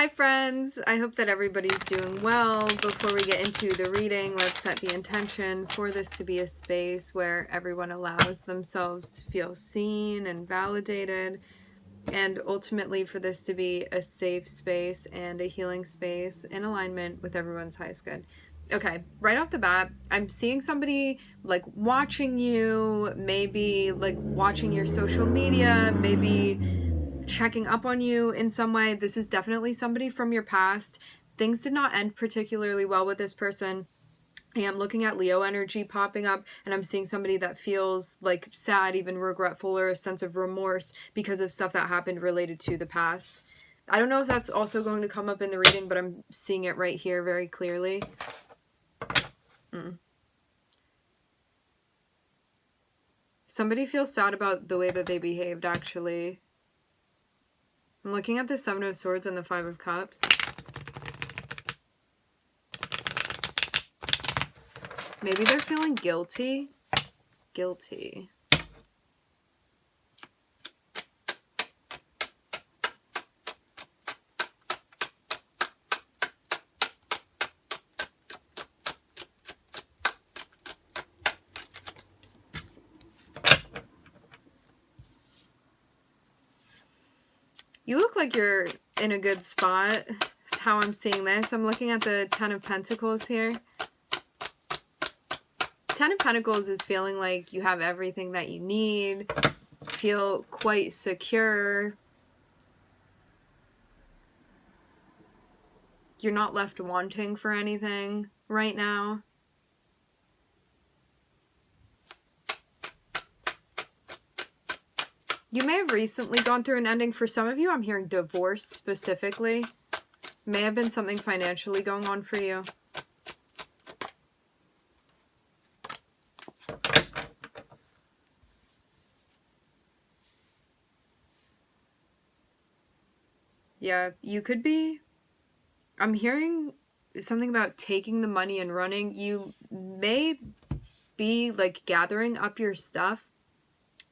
Hi friends, I hope that everybody's doing well. Before we get into the reading, let's set the intention for this to be a space where everyone allows themselves to feel seen and validated, and ultimately for this to be a safe space and a healing space in alignment with everyone's highest good. Okay, right off the bat, I'm seeing somebody like watching you, maybe like watching your social media, maybe checking up on you in some way. This is definitely somebody from your past. Things did not end particularly well with this person. I am looking at Leo energy popping up, and I'm seeing somebody that feels like sad, even regretful, or a sense of remorse because of stuff that happened related to the past. I don't know if that's also going to come up in the reading, but I'm seeing it right here very clearly. Somebody feels sad about the way that they behaved, actually. I'm looking at the Seven of Swords and the Five of Cups. Maybe they're feeling guilty. Guilty. You look like you're in a good spot. That's how I'm seeing this. I'm looking at the Ten of Pentacles here. Ten of Pentacles is feeling like you have everything that you need. Feel quite secure. You're not left wanting for anything right now. You may have recently gone through an ending. For some of you, I'm hearing divorce specifically. May have been something financially going on for you. Yeah, you could be. I'm hearing something about taking the money and running. You may be like gathering up your stuff,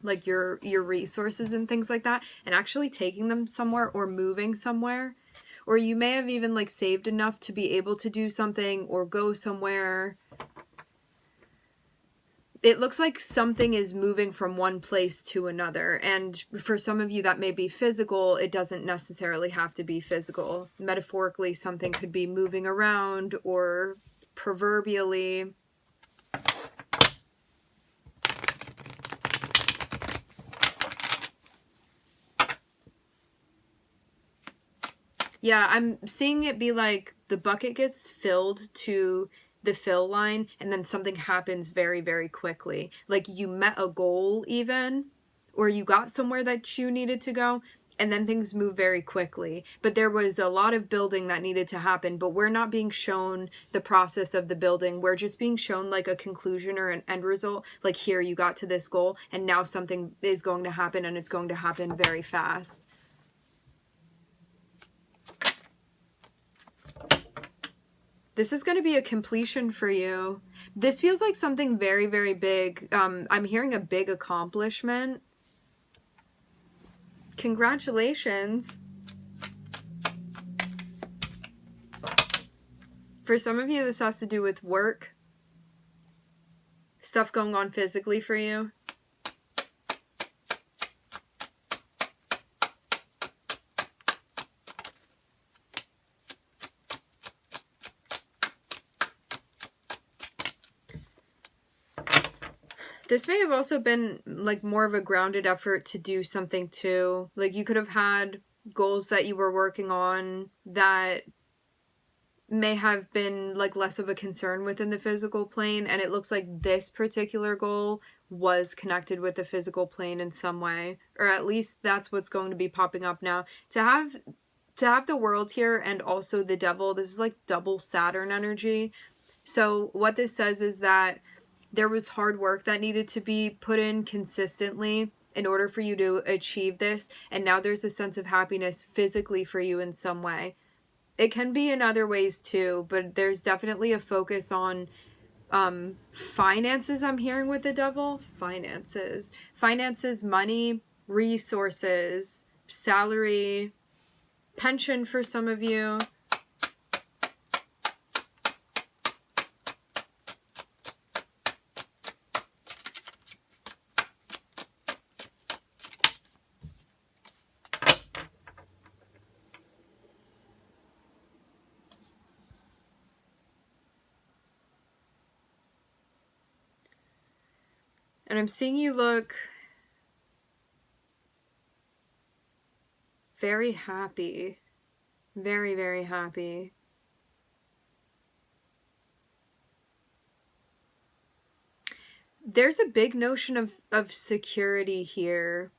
like your resources and things like that, and actually taking them somewhere or moving somewhere. Or you may have even like saved enough to be able to do something or go somewhere. It looks like something is moving from one place to another. And for some of you, that may be physical. It doesn't necessarily have to be physical. Metaphorically, something could be moving around, or proverbially. Yeah, I'm seeing it be like the bucket gets filled to the fill line, and then something happens very, very quickly. Like you met a goal even, or you got somewhere that you needed to go, and then things move very quickly. But there was a lot of building that needed to happen, but we're not being shown the process of the building. We're just being shown like a conclusion or an end result. Like here, you got to this goal, and now something is going to happen, and it's going to happen very fast. This is going to be a completion for you. This feels like something very, very big. I'm hearing a big accomplishment. Congratulations. For some of you, this has to do with work. Stuff going on physically for you. This may have also been like more of a grounded effort to do something too. Like you could have had goals that you were working on that may have been like less of a concern within the physical plane, and it looks like this particular goal was connected with the physical plane in some way, or at least that's what's going to be popping up now. To have the world here and also the devil, this is like double Saturn energy. So what this says is that there was hard work that needed to be put in consistently in order for you to achieve this, and now there's a sense of happiness physically for you in some way. It can be in other ways too, but there's definitely a focus on finances. I'm hearing with the devil. Finances, money, resources, salary. pension for some of you. And I'm seeing you look very happy. Very, very happy. There's a big notion of security here.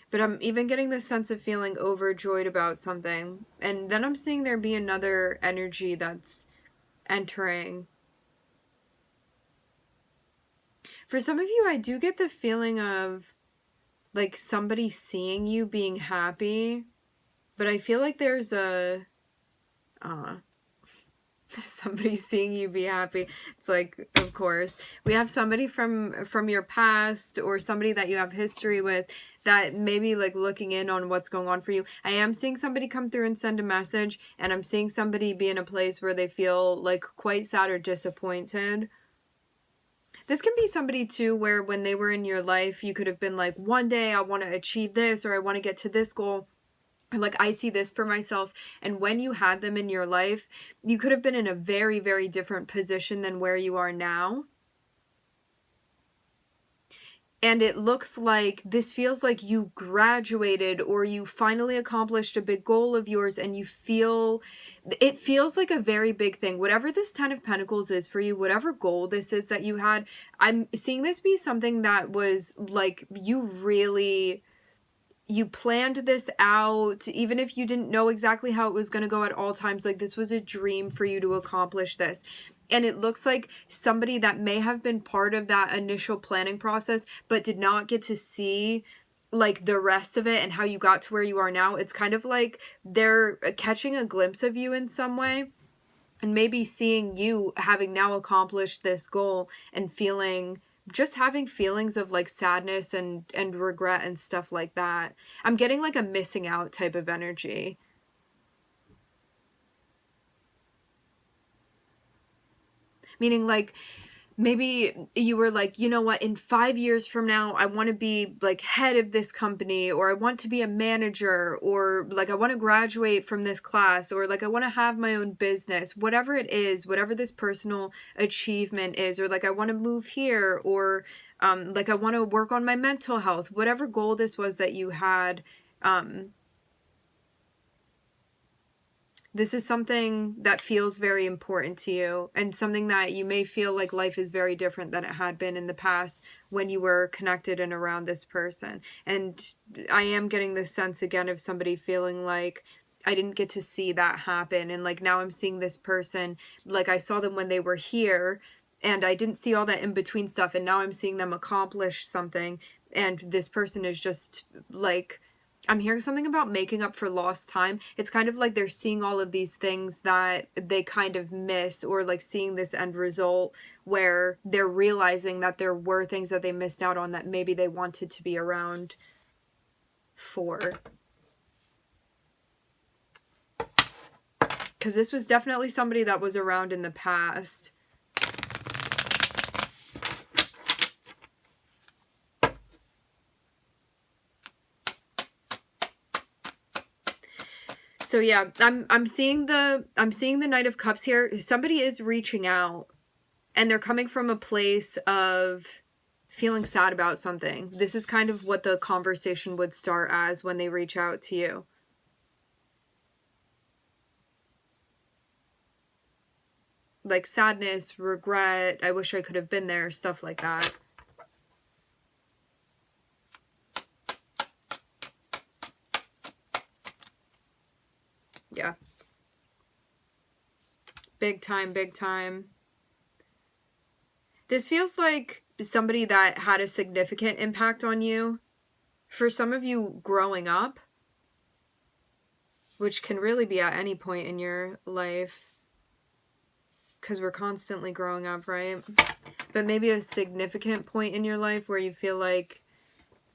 But I'm even getting this sense of feeling overjoyed about something. And then I'm seeing there be another energy that's entering. For some of you, I do get the feeling of like somebody seeing you being happy, but I feel like there's a somebody seeing you be happy. It's like, of course, we have somebody from your past or somebody that you have history with that maybe like looking in on what's going on for you. I am seeing somebody come through and send a message, and I'm seeing somebody be in a place where they feel like quite sad or disappointed. This can be somebody too where when they were in your life, you could have been like, one day I want to achieve this, or I want to get to this goal. Or like, I see this for myself. And when you had them in your life, you could have been in a very, very different position than where you are now. And it looks like this feels like you graduated or you finally accomplished a big goal of yours, and you feel, it feels like a very big thing. Whatever this Ten of Pentacles is for you, whatever goal this is that you had, I'm seeing this be something that was like you planned this out, even if you didn't know exactly how it was going to go at all times. Like, this was a dream for you to accomplish this. And it looks like somebody that may have been part of that initial planning process, but did not get to see like the rest of it and how you got to where you are now. It's kind of like they're catching a glimpse of you in some way, and maybe seeing you having now accomplished this goal and just having feelings of like sadness and regret and stuff like that. I'm getting like a missing out type of energy. Meaning like maybe you were like, you know what, in 5 years from now, I want to be like head of this company, or I want to be a manager, or like I want to graduate from this class, or like I want to have my own business, whatever it is, whatever this personal achievement is, or like I want to move here, or like I want to work on my mental health, whatever goal this was that you had. This is something that feels very important to you, and something that you may feel like life is very different than it had been in the past when you were connected and around this person. And I am getting this sense again of somebody feeling like, I didn't get to see that happen. And like now I'm seeing this person, like I saw them when they were here, and I didn't see all that in between stuff. And now I'm seeing them accomplish something. And this person is just like, I'm hearing something about making up for lost time. It's kind of like they're seeing all of these things that they kind of miss, or like seeing this end result where they're realizing that there were things that they missed out on that maybe they wanted to be around for. Because this was definitely somebody that was around in the past. So yeah, I'm seeing the Knight of Cups here. Somebody is reaching out, and they're coming from a place of feeling sad about something. This is kind of what the conversation would start as when they reach out to you. Like sadness, regret, I wish I could have been there, stuff like that. Yeah. Big time, big time. This feels like somebody that had a significant impact on you. For some of you growing up, which can really be at any point in your life, because we're constantly growing up, right? But maybe a significant point in your life where you feel like,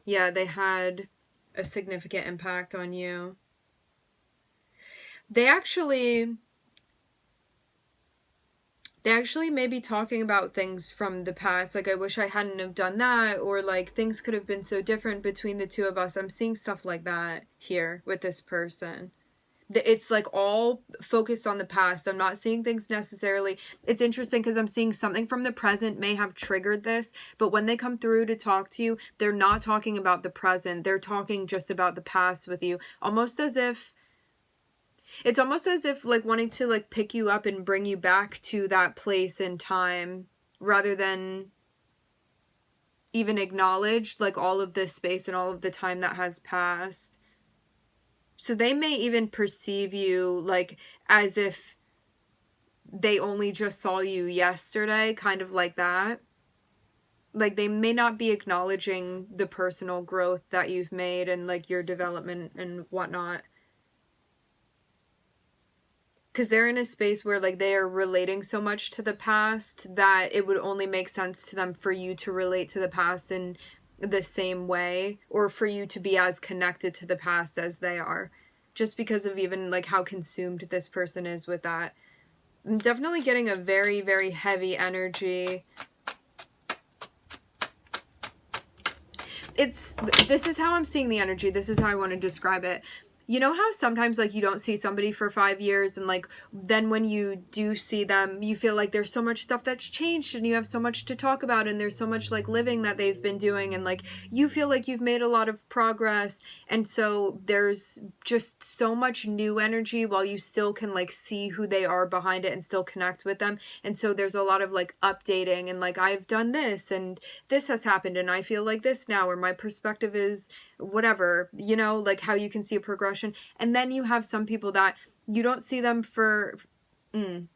yeah, they had a significant impact on you. They actually may be talking about things from the past, like, I wish I hadn't have done that, or like, things could have been so different between the two of us. I'm seeing stuff like that here with this person. It's like all focused on the past. I'm not seeing things necessarily. It's interesting because I'm seeing something from the present may have triggered this, but when they come through to talk to you, they're not talking about the present. They're talking just about the past with you, almost as if it's almost as if like wanting to like pick you up and bring you back to that place in time, rather than even acknowledge like all of this space and all of the time that has passed. So they may even perceive you like as if they only just saw you yesterday, kind of like that. Like, they may not be acknowledging the personal growth that you've made and like your development and whatnot. Because they're in a space where like they are relating so much to the past that it would only make sense to them for you to relate to the past in the same way, or for you to be as connected to the past as they are, just because of even like how consumed this person is with that. I'm definitely getting a very, very heavy energy. This is how I'm seeing the energy. This is how I want to describe it. You know how sometimes like you don't see somebody for 5 years, and like then when you do see them, you feel like there's so much stuff that's changed and you have so much to talk about, and there's so much like living that they've been doing, and like you feel like you've made a lot of progress, and so there's just so much new energy while you still can like see who they are behind it and still connect with them. And so there's a lot of like updating and like, I've done this and this has happened and I feel like this now, or my perspective is whatever, you know, like how you can see a progression. And then you have some people that you don't see them for you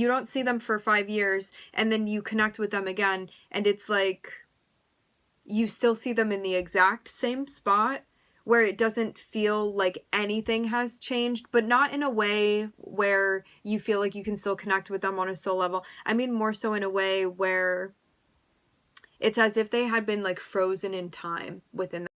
don't see them for 5 years, and then you connect with them again, and it's like you still see them in the exact same spot where it doesn't feel like anything has changed, but not in a way where you feel like you can still connect with them on a soul level. I mean more so in a way where it's as if they had been like frozen in time within